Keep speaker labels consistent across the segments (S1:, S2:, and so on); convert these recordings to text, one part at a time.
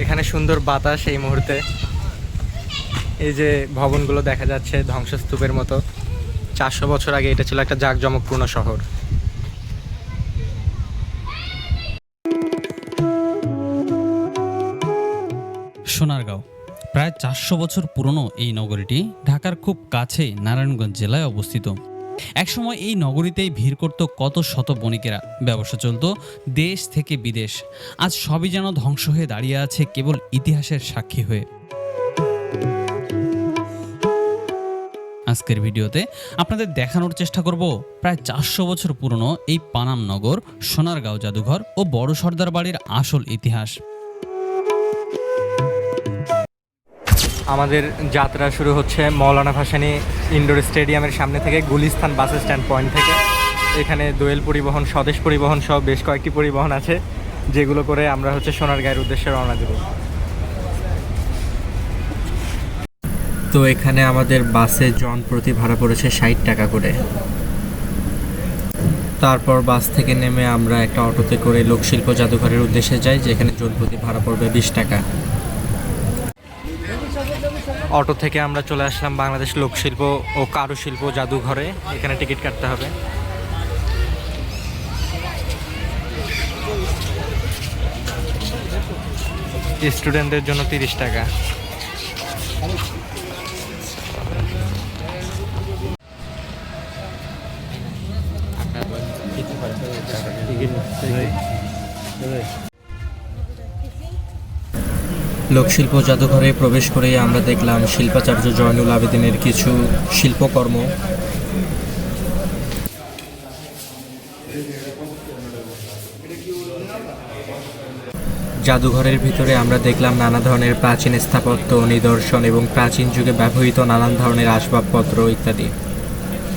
S1: এখানে সুন্দর বাতাস এই মুহূর্তে। এই যে ভবনগুলো দেখা যাচ্ছে ধ্বংসস্তূপের মতো। 400 বছর আগে এটা ছিল একটা জাঁকজমকপূর্ণ শহর।
S2: সোনারগাঁও প্রায় 400 বছর পুরনো এই নগরীটি ঢাকার খুব কাছে নারায়ণগঞ্জ জেলায় অবস্থিত। একসময় এই নগরীতেই ভিড় করত কত শত বণিকেরা, ব্যবসা চলত দেশ থেকে বিদেশ। আজ সবই যেন ধ্বংস হয়ে দাঁড়িয়ে আছে কেবল ইতিহাসের সাক্ষী হয়ে। আজকের ভিডিওতে আপনাদের দেখানোর চেষ্টা করব প্রায় 400 বছর পুরনো এই পানাম নগর, সোনারগাঁও জাদুঘর ও বড় সর্দার বাড়ির আসল ইতিহাস।
S1: আমাদের যাত্রা শুরু হচ্ছে মৌলানা ভাসানী ইনডোর স্টেডিয়ামের সামনে থেকে, গুলিস্তান বাস স্ট্যান্ড পয়েন্ট থেকে। এখানে দোয়েল পরিবহন, স্বদেশ পরিবহন সহ বেশ কয়েকটি পরিবহন আছে, যেগুলো করে আমরা সোনারগাঁয়ের উদ্দেশ্যে রওনা দেব। তো এখানে আমাদের বাসে জন প্রতি ভাড়া পড়েছে 60 টাকা করে। তারপর বাস থেকে নেমে আমরা একটা অটোতে করে লোকশিল্প জাদুঘরের উদ্দেশ্যে যাই, যেখানে জন প্রতি ভাড়া পড়বে 20 টাকা। অটো থেকে আমরা চলে আসলাম বাংলাদেশ লোকশিল্প ও কারুশিল্প জাদুঘরে। এখানে টিকিট কাটতে হবে। স্টুডেন্টদের জন্য 30 টাকা। লোকশিল্প জাদুঘরে প্রবেশ করেই আমরা দেখলাম শিল্পাচার্য জয়নুল আবেদিনের কিছু শিল্পকর্ম। জাদুঘরের ভিতরে আমরা দেখলাম নানা ধরনের প্রাচীন স্থাপত্য, নিদর্শন এবং প্রাচীন যুগে ব্যবহৃত নানান ধরনের আসবাবপত্র ইত্যাদি।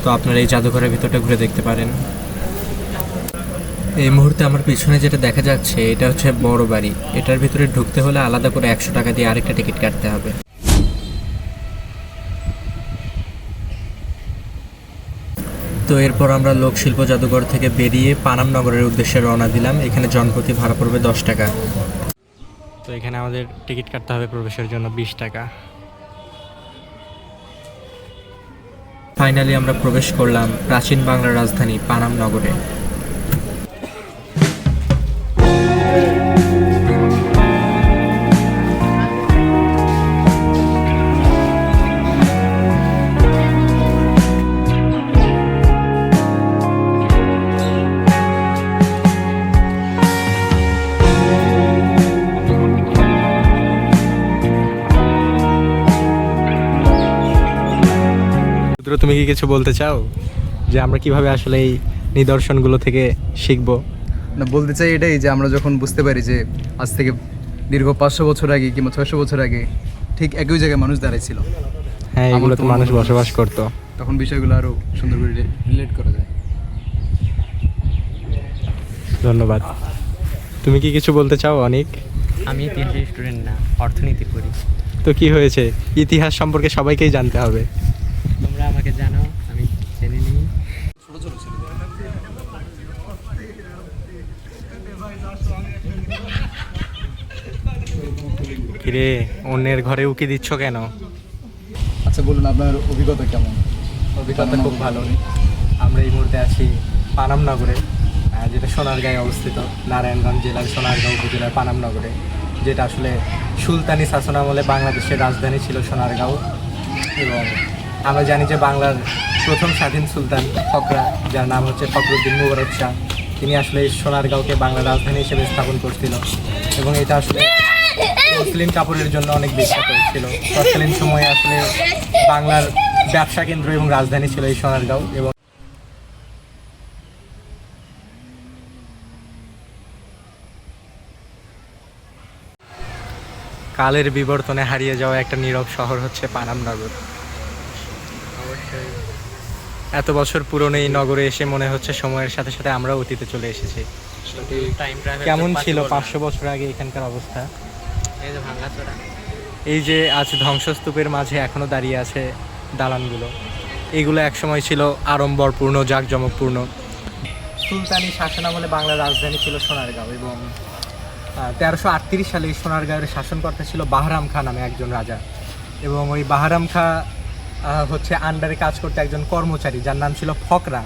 S1: তো আপনারা এই জাদুঘরের ভিতরটা ঘুরে দেখতে পারেন। এই মুহূর্তে আমার পিছনে যেটা দেখা যাচ্ছে এটা হচ্ছে বড় বাড়ি। এটার ভিতরে ঢুকতে হলে আলাদা করে 100 টাকা দিয়ে আরেকটা টিকিট কাটতে হবে। তো এরপর আমরা লোকশিল্প জাদুঘর থেকে বেরিয়ে পানাম নগরের উদ্দেশ্যে রওনা দিলাম। এখানে জনপ্রতি ভাড়া পড়বে 10 টাকা। তো এখানে আমাদের টিকিট কাটতে হবে প্রবেশের জন্য 20 টাকা। ফাইনালি আমরা প্রবেশ করলাম প্রাচীন বাংলার রাজধানী পানাম নগরে। তুমি কি কিছু বলতে চাও যে আমরা কিভাবে আসলে এই নিদর্শনগুলো থেকে শিখব?
S3: না, বলতে চাই এটাই যে আমরা যখন বুঝতে পারি যে আজ থেকে দীর্ঘ 500 বছর আগে কিংবা 600 বছর আগে ঠিক একই জায়গায় মানুষ দাঁড়াইছিল,
S1: হ্যাঁ, এগুলো তো মানুষ বসবাস করতো,
S3: তখন বিষয়গুলো আরো সুন্দর করে রিলেট করা যায়।
S1: ধন্যবাদ। তুমি কি কিছু বলতে চাও? অনেক
S4: আমি ইতিহাসের স্টুডেন্ট না, অর্থনীতি পড়ি।
S1: তো কি হয়েছে? ইতিহাস সম্পর্কে সবাইকেই জানতে হবে।
S4: তোমরা আমাকে জানাও, আমি জেনে নিই।
S1: কিরে, অন্যের ঘরে উকি দিচ্ছ কেন?
S3: আচ্ছা বলুন, আপনার অভিজ্ঞতা কেমন?
S1: অভিজ্ঞতা খুব ভালো। আমরা এই মুহূর্তে আছি পানাম নগরে, যেটা সোনারগাঁয়ে অবস্থিত, নারায়ণগঞ্জ জেলার সোনারগাঁও উপজেলার পানাম নগরে, যেটা আসলে সুলতানি শাসনামলে বাংলাদেশের রাজধানী ছিল সোনারগাঁও। এবং আমরা জানি যে বাংলার প্রথম স্বাধীন সুলতান ফকরা, যার নাম হচ্ছে ফখরুদ্দিন মুবারক শাহ, তিনি আসলে সোনারগাঁওকে বাংলার রাজধানী হিসেবে স্থাপন করছিল। এবং এটা আসলে মুসলিম কাপড়ের জন্য অনেক বিখ্যাত ছিল। তৎকালীন সময়ে আসলে বাংলার ব্যবসা কেন্দ্র এবং রাজধানী ছিল এই সোনারগাঁও। এবং কালের বিবর্তনে হারিয়ে যাওয়া একটা নীরব শহর হচ্ছে পানাম নগর। এত বছর পুরনো এই নগরে এসে মনে হচ্ছে সময়ের সাথে সাথে আমরা অতীতে চলে এসেছি। কেমন ছিল 500 বছর আগে এখানকার অবস্থা?
S4: এই যে ভাঙাচোরা,
S1: এই যে আজ ধ্বংসস্তূপের মাঝে এখনো দাঁড়িয়ে আছে দালানগুলো, এগুলো একসময় ছিল আড়ম্বরপূর্ণ, জাঁকজমকপূর্ণ। সুলতানি শাসনামলে বাংলার রাজধানী ছিল সোনারগাঁও। এবং 1338 সালে এই সোনারগাঁওয়ের শাসনকর্তা ছিল বাহরাম খাঁ নামে একজন রাজা, এবং ওই বাহরাম খাঁ হচ্ছে আন্ডারে কাজ করতে একজন কর্মচারী যার নাম ছিল ফকরা।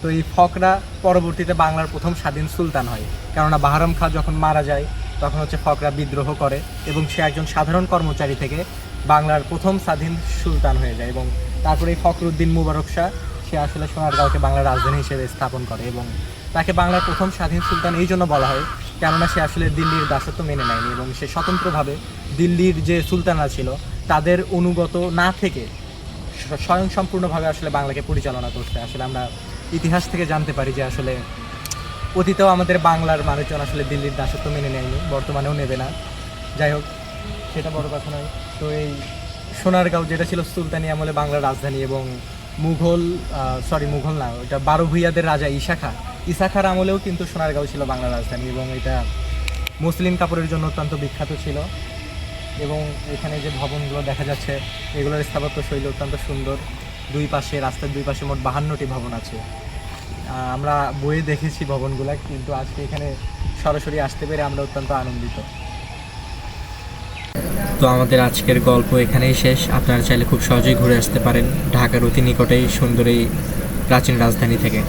S1: তো এই ফকরা পরবর্তীতে বাংলার প্রথম স্বাধীন সুলতান হয়, কেননা বাহরাম খাঁ যখন মারা যায় তখন হচ্ছে ফকরা বিদ্রোহ করে এবং সে একজন সাধারণ কর্মচারী থেকে বাংলার প্রথম স্বাধীন সুলতান হয়ে যায়। এবং তারপরে এই ফখরুদ্দিন মুবারক শাহ সে আসলে সোনারগাঁওকে বাংলার রাজধানী হিসেবে স্থাপন করে, এবং তাকে বাংলার প্রথম স্বাধীন সুলতান এই জন্য বলা হয় কেননা সে আসলে দিল্লির দাসত্ব মেনে নেয়নি এবং সে স্বতন্ত্রভাবে দিল্লির যে সুলতানরা ছিল তাদের অনুগত না থেকে স্বয়ংসম্পূর্ণভাবে আসলে বাংলাকে পরিচালনা করতে। আসলে আমরা ইতিহাস থেকে জানতে পারি যে আসলে অতীতেও আমাদের বাংলার মানুষজন আসলে দিল্লির দাসত্ব মেনে নেয়নি, বর্তমানেও নেবে না। যাই হোক, সেটা বড় কথা নয়। তো এই সোনারগাঁও যেটা ছিল সুলতানি আমলে বাংলার রাজধানী, এবং মুঘল না, ওটা 12 ভূঁইয়াদের রাজা ঈসা খাঁর আমলেও কিন্তু সোনারগাঁও ছিল বাংলার রাজধানী, এবং এটা মুসলিম কাপড়ের জন্য অত্যন্ত বিখ্যাত ছিল। এবং এখানে যে ভবনগুলো দেখা যাচ্ছে এগুলোর স্থাপত্য শৈলী অত্যন্ত সুন্দর। রাস্তার দুই পাশে মোট 52টি ভবন আছে। আমরা বইয়ে দেখেছি ভবনগুলো, কিন্তু আজকে এখানে সরাসরি আসতে পেরে আমরা অত্যন্ত আনন্দিত। তো আমাদের আজকের গল্প এখানেই শেষ। আপনারা চাইলে খুব সহজেই ঘুরে আসতে পারেন ঢাকার অতি নিকটেই সুন্দর এই প্রাচীন রাজধানী থেকে।